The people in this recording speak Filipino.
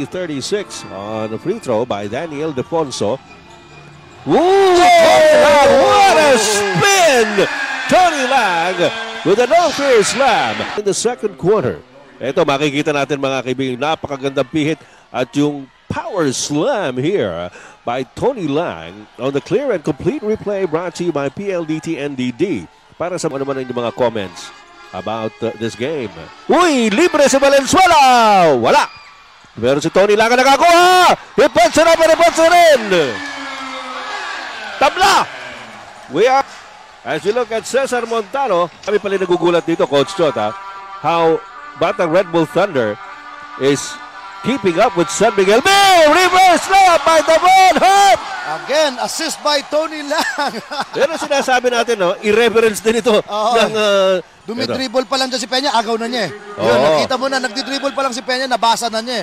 36 on the free throw by Daniel Defonso. Ooh, Tony Lang, what a spin! Tony Lang with a no-fear slam in the second quarter. Ito, makikita natin mga kaibigan, napakagandang pihit at yung power slam here by Tony Lang on the clear and complete replay brought to you by PLDT NDD. Para sa ano man yung mga comments about this game. Uy, libre si Valenzuela! Wala! Pero si Tony Lang ang nakakuha! Iponso na, iponso rin! Tabla! We are, as you look at Cesar Montano, kami pala nagugulat dito, Coach Chota, how Batang Red Bull Thunder is keeping up with San Miguel. Reverse slap by Davon Hart! Again, assist by Tony Lang. Pero sinasabi natin, no, irreverence din ito ng... Dumidribble pa lang dyan si Peña, agaw na niya eh. Yun, nakita mo na, nagdidribble pa lang si Peña, nabasa na niya eh.